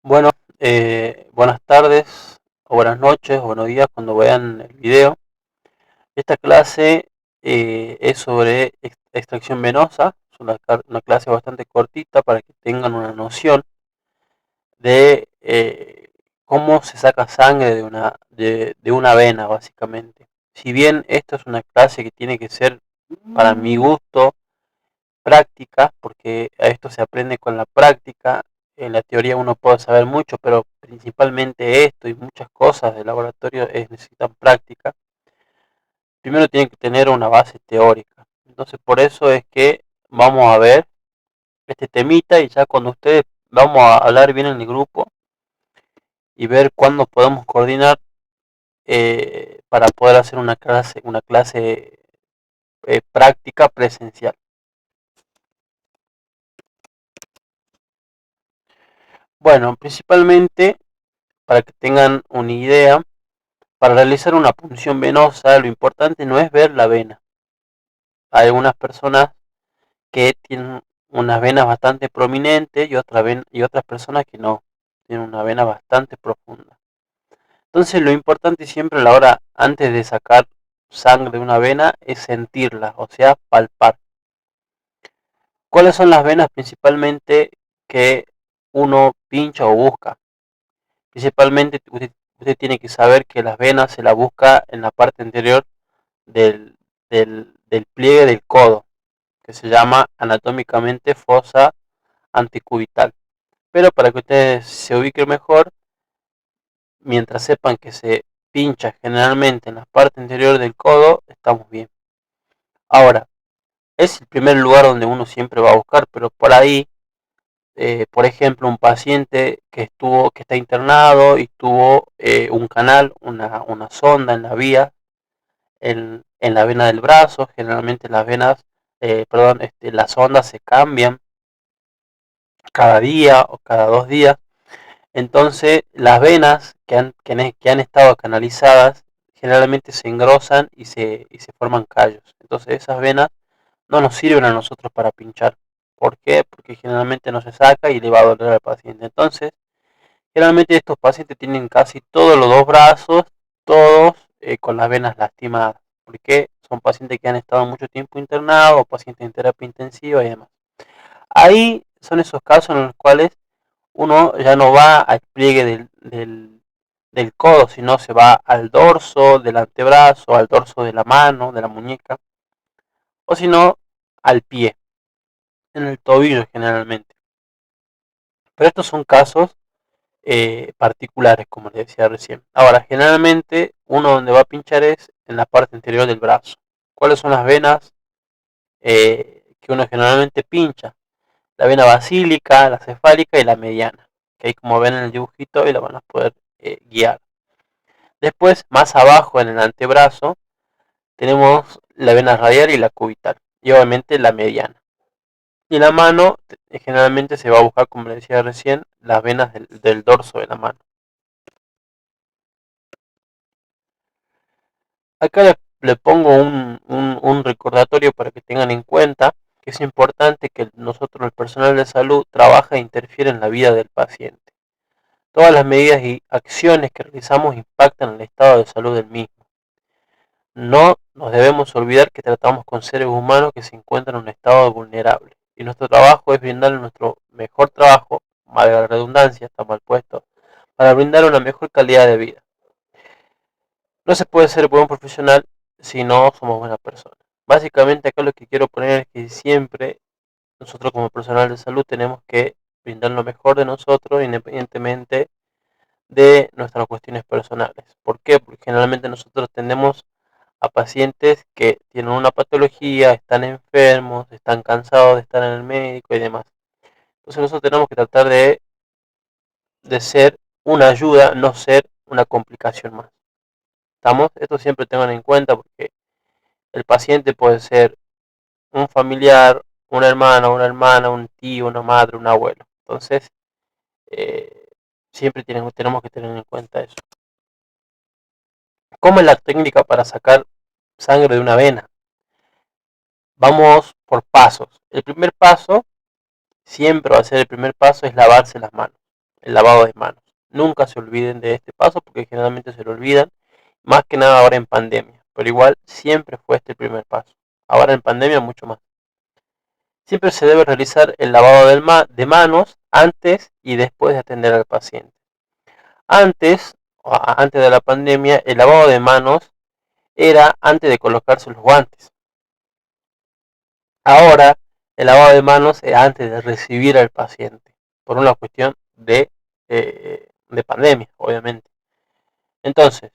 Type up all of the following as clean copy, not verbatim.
Bueno, buenas tardes o buenas noches o buenos días cuando vean el video. Esta clase es sobre extracción venosa. Es una clase bastante cortita para que tengan una noción de cómo se saca sangre de una vena, básicamente. Si bien esto es una clase que tiene que ser, para mi gusto, práctica, porque a esto se aprende con la práctica. En la teoría uno puede saber mucho, pero principalmente esto y muchas cosas del laboratorio necesitan práctica. Primero tienen que tener una base teórica. Entonces por eso es que vamos a ver este temita y ya cuando ustedes vamos a hablar bien en el grupo y ver cuándo podemos coordinar para poder hacer una clase práctica presencial. Bueno, principalmente para que tengan una idea, para realizar una punción venosa, lo importante no es ver la vena. Hay algunas personas que tienen unas venas bastante prominentes y otras personas que no, tienen una vena bastante profunda. Entonces lo importante siempre a la hora, antes de sacar sangre de una vena, es sentirla, o sea, palpar. ¿Cuáles son las venas principalmente que uno pincha o busca? Principalmente usted tiene que saber que las venas se las busca en la parte anterior del pliegue del codo, que se llama anatómicamente fosa antecubital. Pero para que ustedes se ubiquen mejor, mientras sepan que se pincha generalmente en la parte anterior del codo, estamos bien. Ahora, es el primer lugar donde uno siempre va a buscar, pero por ahí, por ejemplo, un paciente que está internado y tuvo un canal, una sonda en la vía, en la vena del brazo. Generalmente las ondas se cambian cada día o cada 2 días. Entonces las venas que han estado canalizadas generalmente se engrosan y se forman callos. Entonces esas venas no nos sirven a nosotros para pinchar. ¿Por qué? Porque generalmente no se saca y le va a doler al paciente. Entonces, generalmente estos pacientes tienen casi todos los dos brazos, todos con las venas lastimadas, porque son pacientes que han estado mucho tiempo internados, pacientes en terapia intensiva y demás. Ahí son esos casos en los cuales uno ya no va al pliegue del codo, sino se va al dorso del antebrazo, al dorso de la mano, de la muñeca, o si no, al pie, en el tobillo generalmente. Pero estos son casos particulares, como les decía recién. Ahora, generalmente uno donde va a pinchar es en la parte anterior del brazo. ¿Cuáles son las venas que uno generalmente pincha? La vena basílica, la cefálica y la mediana, que ahí como ven en el dibujito y la van a poder guiar. Después, más abajo en el antebrazo, tenemos la vena radial y la cubital, y obviamente la mediana. Y la mano, generalmente se va a buscar, como les decía recién, las venas del dorso de la mano. Acá le pongo un recordatorio para que tengan en cuenta que es importante que nosotros, el personal de salud, trabaje e interfiere en la vida del paciente. Todas las medidas y acciones que realizamos impactan en el estado de salud del mismo. No nos debemos olvidar que tratamos con seres humanos que se encuentran en un estado vulnerable. Y nuestro trabajo es brindarle nuestro mejor trabajo, valga la redundancia, está mal puesto, para brindar una mejor calidad de vida. No se puede ser buen profesional si no somos buenas personas. Básicamente acá lo que quiero poner es que siempre nosotros como personal de salud tenemos que brindar lo mejor de nosotros independientemente de nuestras cuestiones personales. ¿Por qué? Porque generalmente nosotros tendemos a pacientes que tienen una patología, están enfermos, están cansados de estar en el médico y demás. Entonces nosotros tenemos que tratar de ser una ayuda, no ser una complicación más. ¿Estamos? Esto siempre tengan en cuenta porque el paciente puede ser un familiar, una hermana, un tío, una madre, un abuelo. Entonces, eh, siempre tenemos que tener en cuenta eso. ¿Cómo es la técnica para sacar sangre de una vena? Vamos por pasos. El primer paso, siempre va a ser el primer paso, es lavarse las manos. el lavado de manos. Nunca se olviden de este paso porque generalmente se lo olvidan, más que nada ahora en pandemia, pero igual siempre fue este el primer paso. Ahora en pandemia mucho más. Siempre se debe realizar el lavado de manos antes y después de atender al paciente. Antes, antes de la pandemia, el lavado de manos era antes de colocarse los guantes. Ahora, el lavado de manos es antes de recibir al paciente, por una cuestión de pandemia, obviamente. Entonces,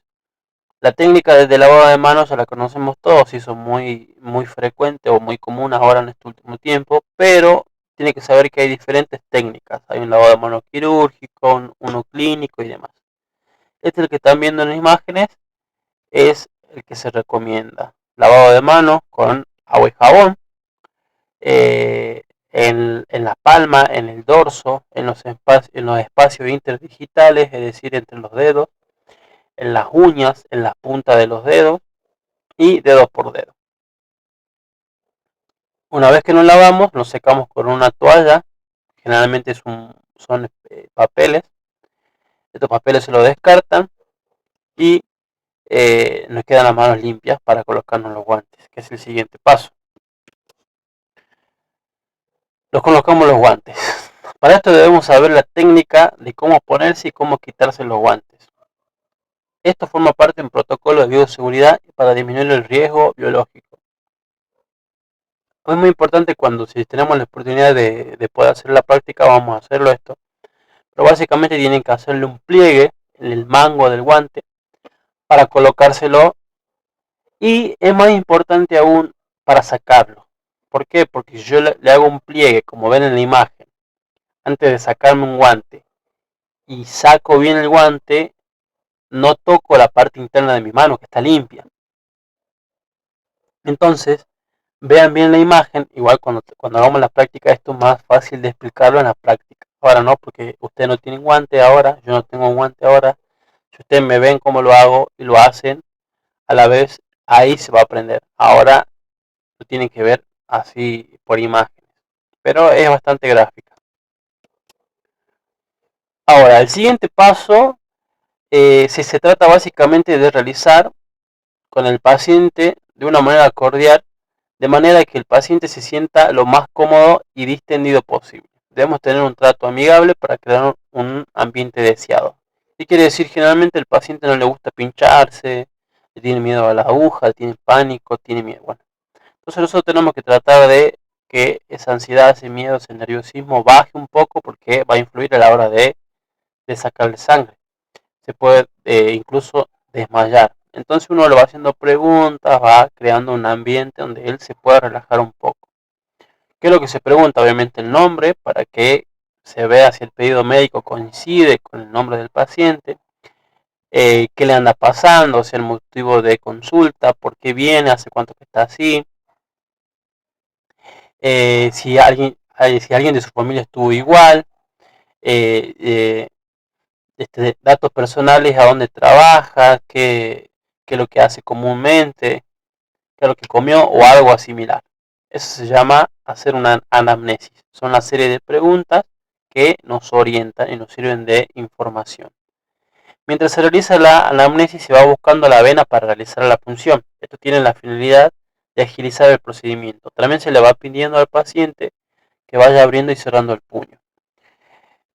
la técnica de lavado de manos ya la conocemos todos, hizo muy frecuente o muy común ahora en este último tiempo, pero tiene que saber que hay diferentes técnicas. Hay un lavado de manos quirúrgico, uno clínico y demás. Este es el que están viendo en las imágenes, es el que se recomienda. Lavado de manos con agua y jabón, en la palma, en el dorso, en los espacios interdigitales, es decir, entre los dedos, en las uñas, en las puntas de los dedos y dedo por dedo. Una vez que nos lavamos, nos secamos con una toalla, generalmente son papeles. Estos papeles se los descartan y nos quedan las manos limpias para colocarnos los guantes, que es el siguiente paso. Nos colocamos los guantes. Para esto debemos saber la técnica de cómo ponerse y cómo quitarse los guantes. Esto forma parte de un protocolo de bioseguridad para disminuir el riesgo biológico. Es muy importante cuando si tenemos la oportunidad de poder hacer la práctica, vamos a hacerlo esto. Pero básicamente tienen que hacerle un pliegue en el mango del guante para colocárselo y es más importante aún para sacarlo. ¿Por qué? Porque si yo le hago un pliegue, como ven en la imagen, antes de sacarme un guante y saco bien el guante, no toco la parte interna de mi mano que está limpia. Entonces, vean bien la imagen, igual cuando hagamos la práctica esto es más fácil de explicarlo en la práctica. Ahora no, porque ustedes no tienen guante ahora, yo no tengo un guante ahora. Si ustedes me ven cómo lo hago y lo hacen, a la vez ahí se va a aprender. Ahora lo tienen que ver así por imágenes, pero es bastante gráfica. Ahora, el siguiente paso se trata básicamente de realizar con el paciente de una manera cordial, de manera que el paciente se sienta lo más cómodo y distendido posible. Debemos tener un trato amigable para crear un ambiente deseado. ¿Qué quiere decir? Generalmente el paciente no le gusta pincharse, le tiene miedo a la aguja, tiene pánico, tiene miedo. Bueno, entonces nosotros tenemos que tratar de que esa ansiedad, ese miedo, ese nerviosismo baje un poco porque va a influir a la hora de sacarle sangre. Se puede incluso desmayar. Entonces uno le va haciendo preguntas, va creando un ambiente donde él se pueda relajar un poco. ¿Qué es lo que se pregunta? Obviamente el nombre, para que se vea si el pedido médico coincide con el nombre del paciente, qué le anda pasando, si el motivo de consulta, por qué viene, hace cuánto que está así, si alguien de su familia estuvo igual, eh, eh, datos personales, a dónde trabaja, qué es lo que hace comúnmente, qué es lo que comió o algo similar. Eso se llama hacer una anamnesis. Son una serie de preguntas que nos orientan y nos sirven de información. Mientras se realiza la anamnesis se va buscando la vena para realizar la punción. Esto tiene la finalidad de agilizar el procedimiento. También se le va pidiendo al paciente que vaya abriendo y cerrando el puño.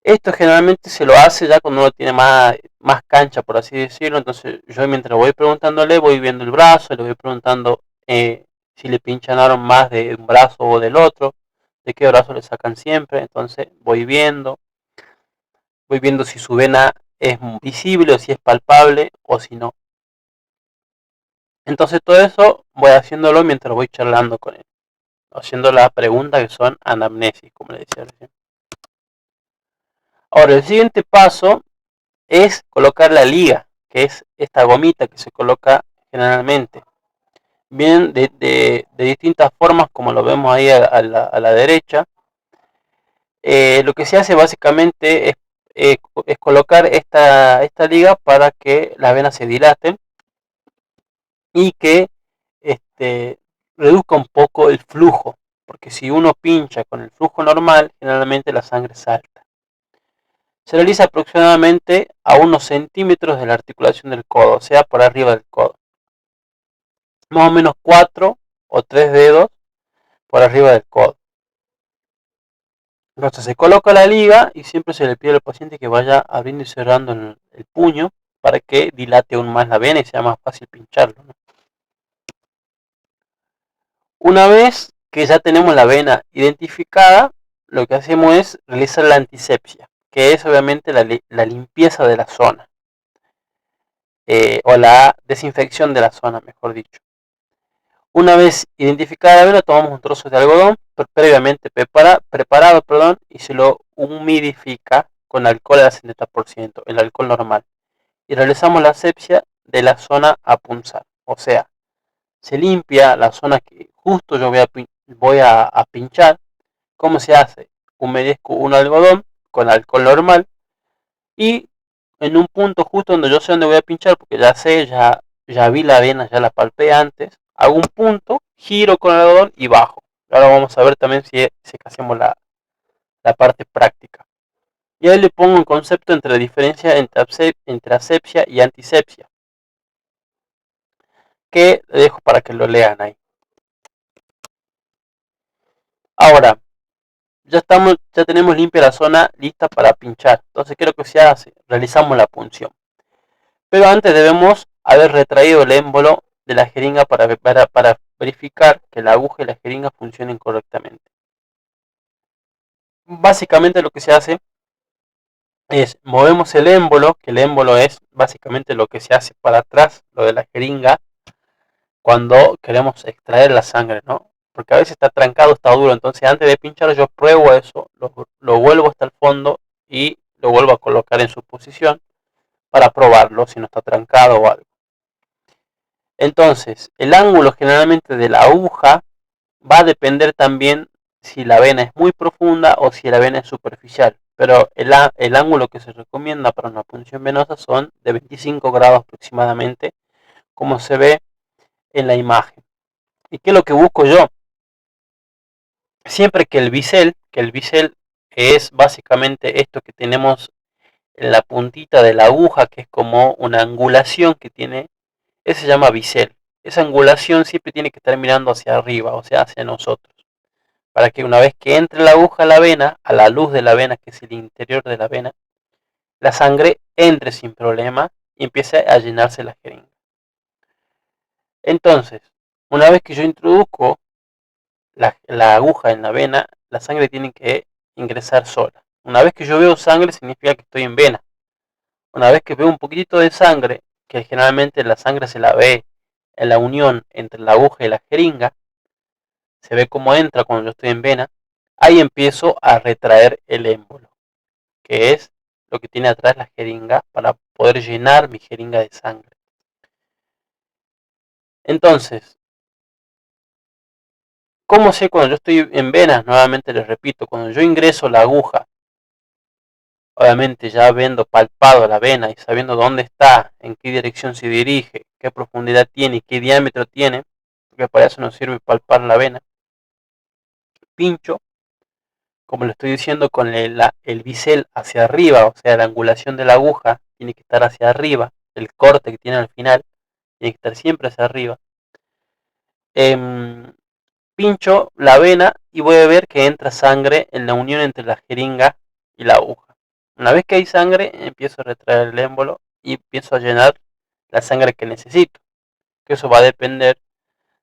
Esto generalmente se lo hace ya cuando uno tiene más cancha, por así decirlo. Entonces yo mientras voy preguntándole, voy viendo el brazo, le voy preguntando si le pinchanaron más de un brazo o del otro, de qué brazo le sacan siempre. Entonces voy viendo si su vena es visible o si es palpable o si no. Entonces todo eso voy haciéndolo mientras voy charlando con él, haciendo las preguntas que son anamnesis, como le decía recién. Ahora, el siguiente paso es colocar la liga, que es esta gomita que se coloca generalmente. Vienen de distintas formas, como lo vemos ahí a la derecha. Lo que se hace básicamente es colocar esta liga para que las venas se dilaten y que este, reduzca un poco el flujo, porque si uno pincha con el flujo normal, generalmente la sangre salta. Se realiza aproximadamente a unos centímetros de la articulación del codo, o sea, por arriba del codo. Más o menos 4 o 3 dedos por arriba del codo. Entonces se coloca la liga y siempre se le pide al paciente que vaya abriendo y cerrando el puño para que dilate aún más la vena y sea más fácil pincharlo, ¿no? Una vez que ya tenemos la vena identificada, lo que hacemos es realizar la antisepsia, que es obviamente la limpieza de la zona, o la desinfección de la zona, mejor dicho. Una vez identificada la vena, tomamos un trozo de algodón previamente preparado, y se lo humidifica con alcohol al 70%, el alcohol normal. Y realizamos la asepsia de la zona a punzar. O sea, se limpia la zona que justo yo voy a pinchar. ¿Cómo se hace? Humedezco un algodón con alcohol normal y en un punto justo donde yo sé dónde voy a pinchar, porque ya sé, ya vi la vena, ya la palpé antes, hago un punto, giro con el algodón y bajo. Ahora vamos a ver también si hacemos la parte práctica. Y ahí le pongo un concepto entre diferencia entre asepsia y antisepsia, que le dejo para que lo lean ahí. Ahora, ya tenemos limpia la zona lista para pinchar. Entonces, ¿qué es lo que se hace? Realizamos la punción. Pero antes debemos haber retraído el émbolo de la jeringa para verificar que la aguja y la jeringa funcionen correctamente. Básicamente lo que se hace es movemos el émbolo, que el émbolo es básicamente lo que se hace para atrás, lo de la jeringa, cuando queremos extraer la sangre, ¿no? Porque a veces está trancado, está duro, entonces antes de pinchar yo pruebo eso, lo vuelvo hasta el fondo y lo vuelvo a colocar en su posición para probarlo si no está trancado o algo. Entonces, el ángulo generalmente de la aguja va a depender también si la vena es muy profunda o si la vena es superficial. Pero el ángulo que se recomienda para una punción venosa son de 25 grados aproximadamente, como se ve en la imagen. ¿Y qué es lo que busco yo? Siempre que el bisel es básicamente esto que tenemos en la puntita de la aguja, que es como una angulación que tiene, ese se llama bisel. Esa angulación siempre tiene que estar mirando hacia arriba, o sea, hacia nosotros, para que una vez que entre la aguja a la vena, a la luz de la vena, que es el interior de la vena, la sangre entre sin problema y empiece a llenarse la jeringa. Entonces, una vez que yo introduzco la aguja en la vena, la sangre tiene que ingresar sola. Una vez que yo veo sangre, significa que estoy en vena. Una vez que veo un poquitito de sangre, que generalmente la sangre se la ve en la unión entre la aguja y la jeringa, se ve cómo entra cuando yo estoy en vena, ahí empiezo a retraer el émbolo, que es lo que tiene atrás la jeringa para poder llenar mi jeringa de sangre. Entonces, ¿cómo sé cuando yo estoy en venas? Nuevamente les repito, cuando yo ingreso la aguja, obviamente ya habiendo palpado la vena y sabiendo dónde está, en qué dirección se dirige, qué profundidad tiene y qué diámetro tiene, porque para eso nos sirve palpar la vena, pincho, como le estoy diciendo, con el bisel hacia arriba, o sea, la angulación de la aguja tiene que estar hacia arriba, el corte que tiene al final tiene que estar siempre hacia arriba. Em, Pincho la vena y voy a ver que entra sangre en la unión entre la jeringa y la aguja. Una vez que hay sangre, empiezo a retraer el émbolo y empiezo a llenar la sangre que necesito. Que eso va a depender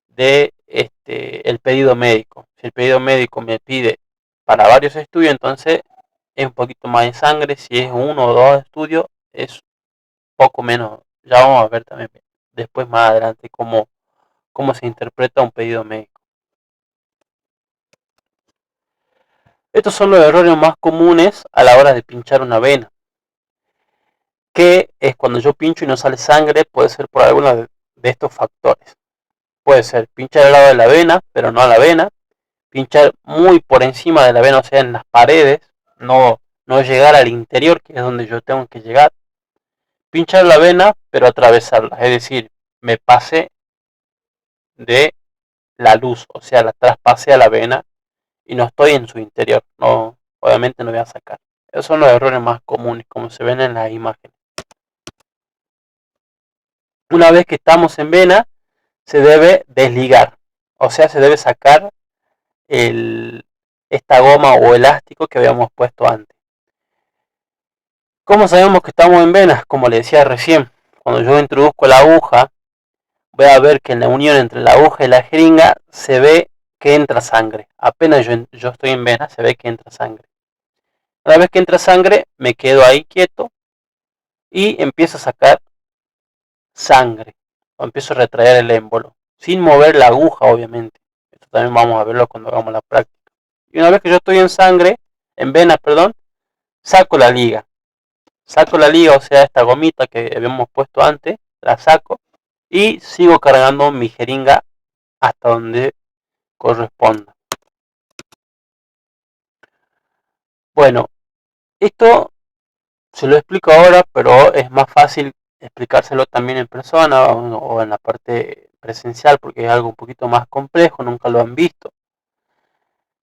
de el pedido médico. Si el pedido médico me pide para varios estudios, entonces es un poquito más de sangre. Si es uno o dos estudios, es poco menos. Ya vamos a ver también después más adelante cómo se interpreta un pedido médico. Estos son los errores más comunes a la hora de pinchar una vena, que es cuando yo pincho y no sale sangre, puede ser por alguno de estos factores. Puede ser pinchar al lado de la vena, pero no a la vena, pinchar muy por encima de la vena, o sea, en las paredes, no llegar al interior, que es donde yo tengo que llegar, pinchar la vena, pero atravesarla, es decir, me pasé de la luz, o sea, la traspasé a la vena y no estoy en su interior, no, obviamente no voy a sacar. Esos son los errores más comunes, como se ven en las imágenes. Una vez que estamos en vena, se debe desligar, o sea, se debe sacar esta goma o elástico que habíamos puesto antes. ¿Cómo sabemos que estamos en venas? Como le decía recién, cuando yo introduzco la aguja, voy a ver que en la unión entre la aguja y la jeringa se ve que entra sangre. Apenas yo estoy en vena, se ve que entra sangre. Una vez que entra sangre, me quedo ahí quieto y empiezo a sacar sangre, o empiezo a retraer el émbolo, sin mover la aguja, obviamente. Esto también vamos a verlo cuando hagamos la práctica. Y una vez que yo estoy en venas, perdón, saco la liga. Saco la liga, o sea, esta gomita que habíamos puesto antes, la saco y sigo cargando mi jeringa hasta donde corresponda. Bueno, esto se lo explico ahora, pero es más fácil explicárselo también en persona o en la parte presencial porque es algo un poquito más complejo, nunca lo han visto.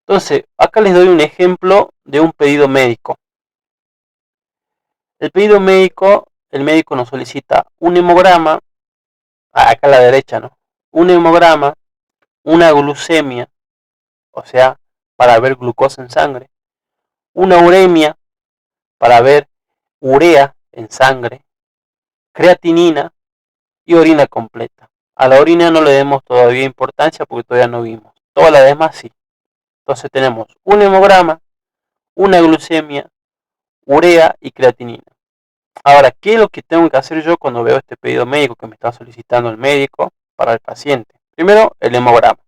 Entonces, acá les doy un ejemplo de un pedido médico. El pedido médico, el médico nos solicita un hemograma, acá a la derecha, ¿no? Un hemograma, una glucemia, o sea, para ver glucosa en sangre, una uremia, para ver urea en sangre, creatinina y orina completa. A la orina no le demos todavía importancia porque todavía no vimos. Todas las demás sí. Entonces tenemos un hemograma, una glucemia, urea y creatinina. Ahora, ¿qué es lo que tengo que hacer yo cuando veo este pedido médico que me está solicitando el médico para el paciente? Primero, el hemograma.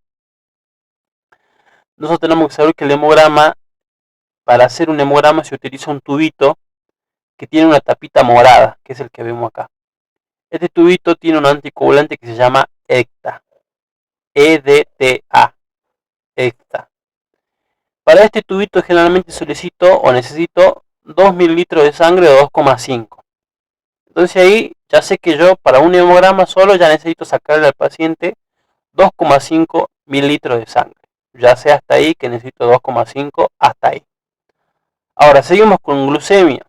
Nosotros tenemos que saber que el hemograma, para hacer un hemograma se utiliza un tubito que tiene una tapita morada, que es el que vemos acá. Este tubito tiene un anticoagulante que se llama EDTA. EDTA. EDTA. Para este tubito generalmente solicito o necesito 2 mililitros de sangre o 2,5. Entonces ahí ya sé que yo para un hemograma solo ya necesito sacarle al paciente 2,5 mililitros de sangre. Ya sé hasta ahí que necesito 2,5 hasta ahí. Ahora seguimos con glucemia.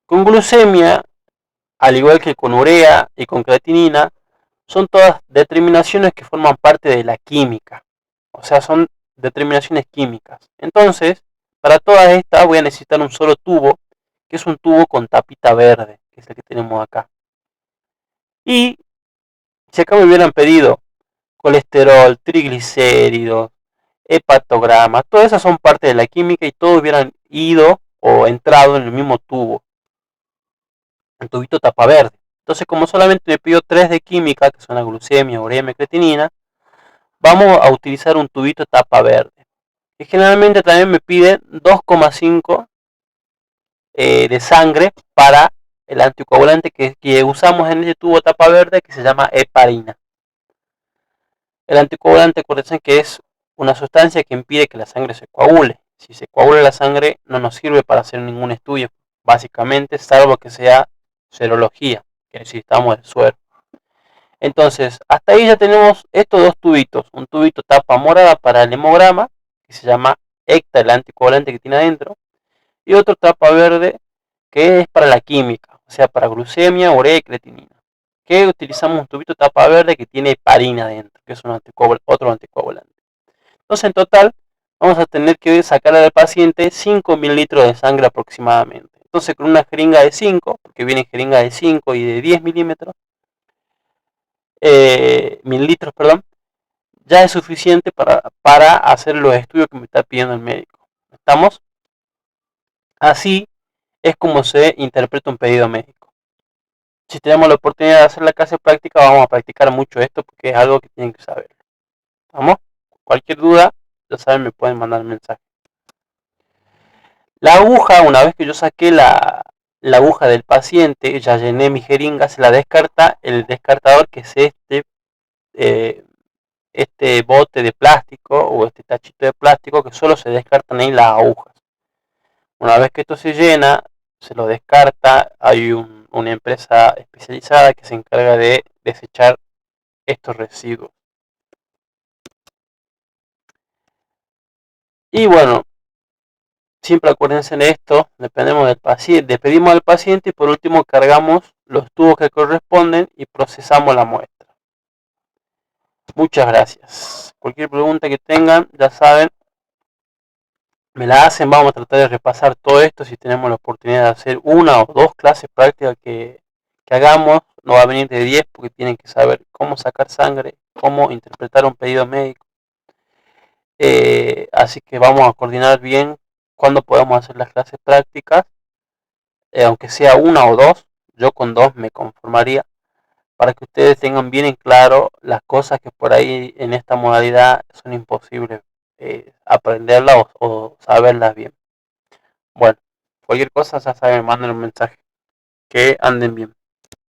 Con glucemia, al igual que con urea y con creatinina, son todas determinaciones que forman parte de la química. O sea, son determinaciones químicas. Entonces, para todas estas voy a necesitar un solo tubo, que es un tubo con tapita verde, que es el que tenemos acá. Y si acá me hubieran pedido colesterol, triglicéridos, hepatograma, todas esas son parte de la química y todos hubieran ido o entrado en el mismo tubo, el tubito tapa verde. Entonces, como solamente me pidió 3 de química, que son la glucemia, urea y creatinina, vamos a utilizar un tubito tapa verde. Y generalmente también me piden 2,5 de sangre para el anticoagulante que usamos en ese tubo tapa verde que se llama heparina. El anticoagulante, acuérdense que es una sustancia que impide que la sangre se coagule. Si se coagula la sangre no nos sirve para hacer ningún estudio, básicamente, salvo que sea serología, que necesitamos el suero. Entonces, hasta ahí ya tenemos estos dos tubitos. Un tubito tapa morada para el hemograma, que se llama ECTA, el anticoagulante que tiene adentro, y otro tapa verde, que es para la química, o sea, para glucemia, urea y creatinina. Que utilizamos un tubito tapa verde que tiene heparina adentro, que es otro anticoagulante. Entonces, en total, vamos a tener que sacar al paciente 5 mililitros de sangre aproximadamente. Entonces, con una jeringa de 5, porque viene jeringa de 5 y de 10 mililitros, perdón, ya es suficiente para hacer los estudios que me está pidiendo el médico. ¿Estamos? Así es como se interpreta un pedido médico. Si tenemos la oportunidad de hacer la clase práctica, vamos a practicar mucho esto porque es algo que tienen que saber. ¿Vamos? Cualquier duda, ya saben, me pueden mandar mensaje. La aguja, una vez que yo saqué la aguja del paciente, ya llené mi jeringa, se la descarta el descartador, que es este bote de plástico o este tachito de plástico que solo se descartan ahí las agujas. Una vez que esto se llena, se lo descarta, hay una empresa especializada que se encarga de desechar estos residuos. Y bueno, siempre acuérdense de esto, dependemos del paciente, despedimos al paciente y por último cargamos los tubos que corresponden y procesamos la muestra. Muchas gracias. Cualquier pregunta que tengan, ya saben, me la hacen. Vamos a tratar de repasar todo esto. Si tenemos la oportunidad de hacer una o dos clases prácticas que hagamos, no va a venir de 10 porque tienen que saber cómo sacar sangre, cómo interpretar un pedido médico. Así que vamos a coordinar bien cuándo podemos hacer las clases prácticas, aunque sea una o dos. Yo con dos me conformaría, para que ustedes tengan bien en claro las cosas que por ahí en esta modalidad son imposibles aprenderlas o saberlas bien. Bueno, cualquier cosa ya saben, manden un mensaje. Que anden bien.